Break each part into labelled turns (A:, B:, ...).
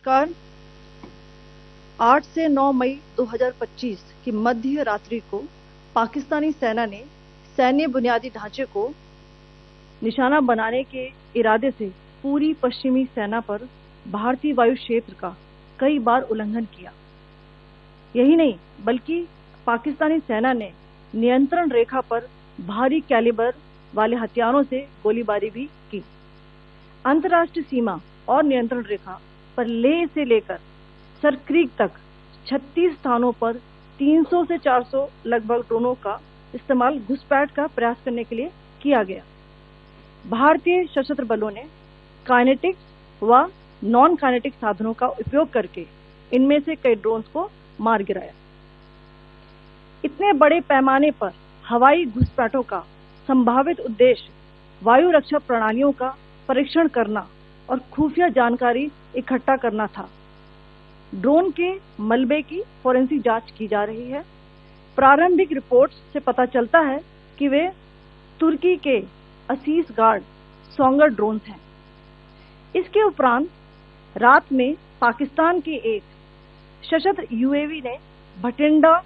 A: नमस्कार। 8 से 9 मई 2025 की मध्य रात्रि को पाकिस्तानी सेना ने सैन्य बुनियादी ढांचे को निशाना बनाने के इरादे से पूरी पश्चिमी सेना पर भारतीय वायु क्षेत्र का कई बार उल्लंघन किया। यही नहीं बल्कि पाकिस्तानी सेना ने नियंत्रण रेखा पर भारी कैलिबर वाले हथियारों से गोलीबारी भी की। अंतर्राष्ट्रीय सीमा और नियंत्रण रेखा पर लेह से लेकर सरक्रीक तक 36 स्थानों पर 300 से 400 लगभग ड्रोनों का इस्तेमाल घुसपैठ का प्रयास करने के लिए किया गया। भारतीय सशस्त्र बलों ने काइनेटिक व नॉन काइनेटिक साधनों का उपयोग करके इनमें से कई ड्रोन्स को मार गिराया। इतने बड़े पैमाने पर हवाई घुसपैठों का संभावित उद्देश्य वायु रक्षा प्रणालियों का परीक्षण करना और खुफिया जानकारी इकट्ठा करना था। ड्रोन के मलबे की फोरेंसिक जांच की जा रही है। प्रारंभिक रिपोर्ट्स से पता चलता है कि वे तुर्की के असीस गार्ड सोंगर ड्रोन्स हैं। इसके उपरांत रात में पाकिस्तान के एक सशस्त्र यूएवी ने भटिंडा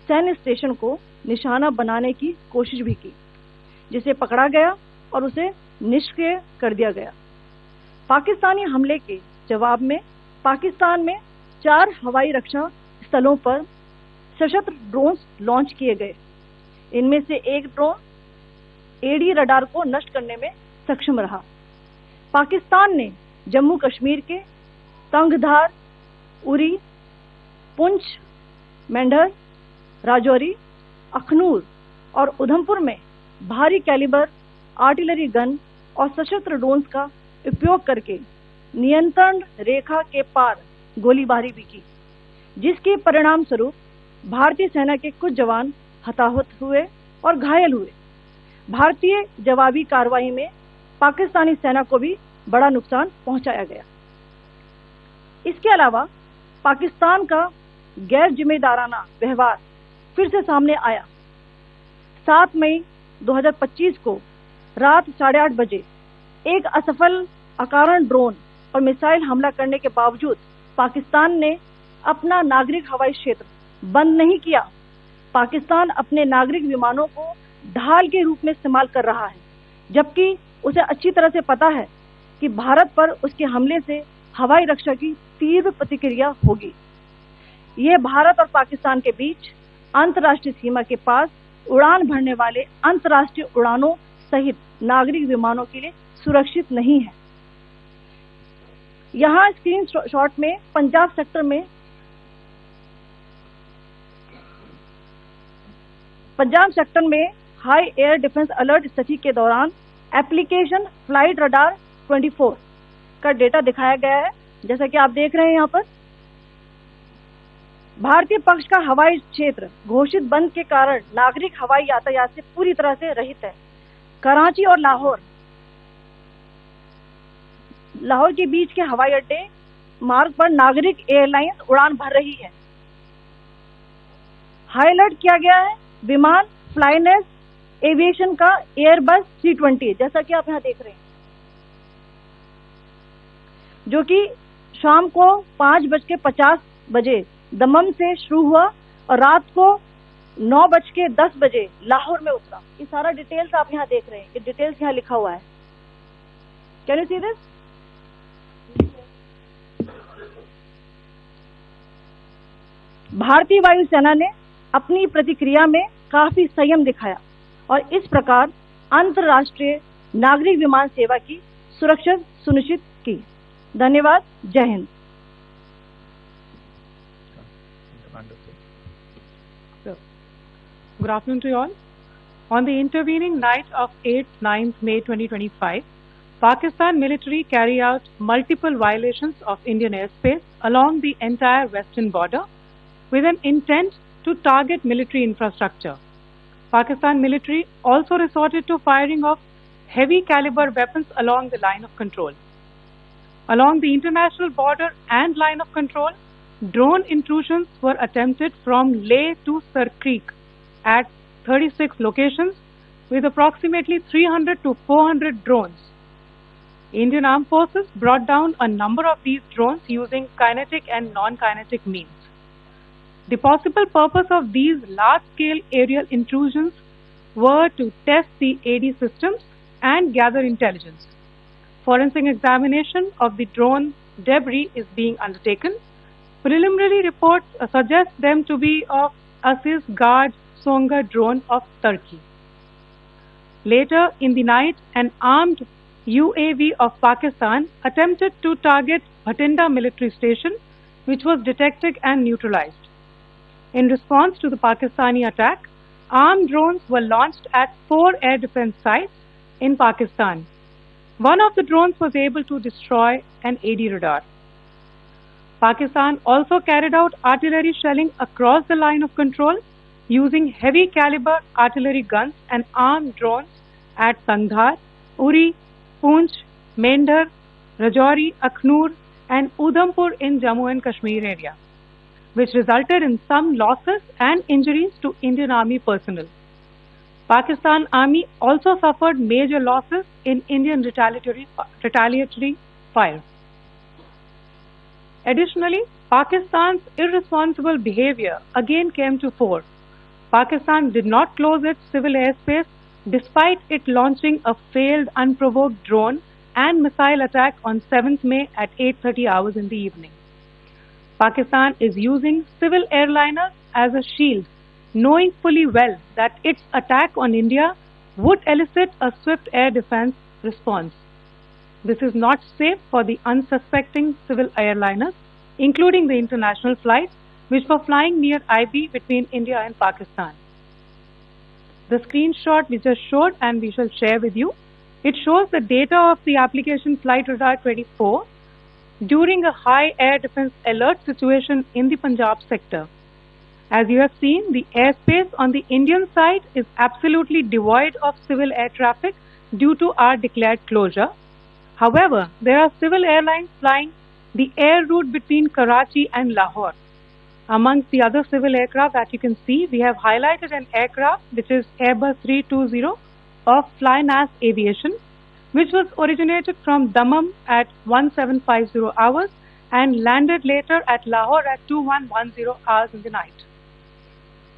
A: सैन्य स्टेशन को निशाना बनाने की कोशिश भी की, जिसे पकड़ा गया और उसे निष्क्रिय कर दिया गया। पाकिस्तानी हमले के जवाब में पाकिस्तान में 4 हवाई रक्षा स्थलों पर सशस्त्र ड्रोन्स लॉन्च किए गए। इनमें से एक ड्रोन एडी रडार को नष्ट करने में सक्षम रहा। पाकिस्तान ने जम्मू कश्मीर के तंगधार, उरी, पुंछ, मेंढर, राजौरी, अखनूर और उधमपुर में भारी कैलिबर आर्टिलरी गन और सशस्त्र ड्रोन्स का उपयोग करके नियंत्रण रेखा के पार गोलीबारी भी की, जिसके परिणाम स्वरूप भारतीय सेना के कुछ जवान हताहत हुए और घायल हुए। भारतीय जवाबी कार्रवाई में पाकिस्तानी सेना को भी बड़ा नुकसान पहुंचाया गया। इसके अलावा पाकिस्तान का गैर जिम्मेदाराना व्यवहार फिर से सामने आया। 7 मई 2025 को रात 8:30 बजे एक असफल अकारण ड्रोन और मिसाइल हमला करने के बावजूद पाकिस्तान ने अपना नागरिक हवाई क्षेत्र बंद नहीं किया। पाकिस्तान अपने नागरिक विमानों को ढाल के रूप में इस्तेमाल कर रहा है, जबकि उसे अच्छी तरह से पता है कि भारत पर उसके हमले से हवाई रक्षा की तीव्र प्रतिक्रिया होगी। यह भारत और पाकिस्तान के बीच अंतर्राष्ट्रीय सीमा के पास उड़ान भरने वाले अंतर्राष्ट्रीय उड़ानों सहित नागरिक विमानों के लिए सुरक्षित नहीं है। यहाँ स्क्रीन शॉट में पंजाब सेक्टर में हाई एयर डिफेंस अलर्ट स्थिति के दौरान एप्लीकेशन फ्लाइट रडार 24 का डेटा दिखाया गया है। जैसा कि आप देख रहे हैं, यहाँ पर भारतीय पक्ष का हवाई क्षेत्र घोषित बंद के कारण नागरिक हवाई यातायात से पूरी तरह से रहित है। कराची और लाहौर के बीच के हवाई अड्डे मार्ग पर नागरिक एयरलाइंस उड़ान भर रही है। हाई अलर्ट किया गया है विमान फ्लाइनेस एविएशन का एयरबस 320, जैसा कि आप यहाँ देख रहे हैं, जो कि शाम को 5:50 बजे दमम से शुरू हुआ और रात को 9:10 बजे लाहौर में उतरा। ये सारा डिटेल्स आप यहाँ देख रहे हैं। ये डिटेल्स यहाँ लिखा हुआ है। Can you see this? भारतीय वायुसेना ने अपनी प्रतिक्रिया में काफी संयम दिखाया और इस प्रकार अंतर्राष्ट्रीय नागरिक विमान सेवा की सुरक्षा सुनिश्चित की। धन्यवाद। जय Hind.
B: Good afternoon to you all. On the intervening night of 8-9 May 2025, Pakistan military carried out multiple violations of Indian airspace along the entire western border with an intent to target military infrastructure. Pakistan military also resorted to firing of heavy caliber weapons along the line of control. Along the international border and line of control, drone intrusions were attempted from Leh to Sarkreek at 36 locations with approximately 300 to 400 drones. Indian Armed Forces brought down a number of these drones using kinetic and non-kinetic means. The possible purpose of these large-scale aerial intrusions were to test the AD systems and gather intelligence. Forensic examination of the drone debris is being undertaken. Preliminary reports suggest them to be of Aziz Guard Songa drone of Turkey. Later in the night, an armed UAV of Pakistan attempted to target Bhatinda military station, which was detected and neutralized. In response to the Pakistani attack, armed drones were launched at 4 air defense sites in Pakistan. One of the drones was able to destroy an AD radar. Pakistan also carried out artillery shelling across the line of control using heavy caliber artillery guns and armed drones at Sangdhar, Uri, Poonch, Mendhar, Rajouri, Akhnur and Udhampur in Jammu and Kashmir area, which resulted in some losses and injuries to Indian Army personnel. Pakistan Army also suffered major losses in Indian retaliatory fire. Additionally, Pakistan's irresponsible behavior again came to fore. Pakistan did not close its civil airspace despite it launching a failed unprovoked drone and missile attack on 7th May at 8:30 hours in the evening. Pakistan is using civil airliners as a shield, knowing fully well that its attack on India would elicit a swift air defense response. This is not safe for the unsuspecting civil airliners, including the international flights which were flying near IB between India and Pakistan. The screenshot we just showed and we shall share with you, it shows the data of the application Flight Radar 24 during a high air defense alert situation in the Punjab sector. As you have seen, the airspace on the Indian side is absolutely devoid of civil air traffic due to our declared closure. However, there are civil airlines flying the air route between Karachi and Lahore. Amongst the other civil aircraft that you can see, we have highlighted an aircraft which is Airbus 320 of Flynas Aviation, which was originated from Dammam at 1750 hours and landed later at Lahore at 2110 hours in the night.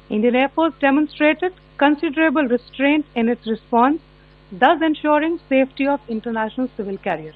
B: Indian Air Force demonstrated considerable restraint in its response, thus ensuring safety of international civil carriers.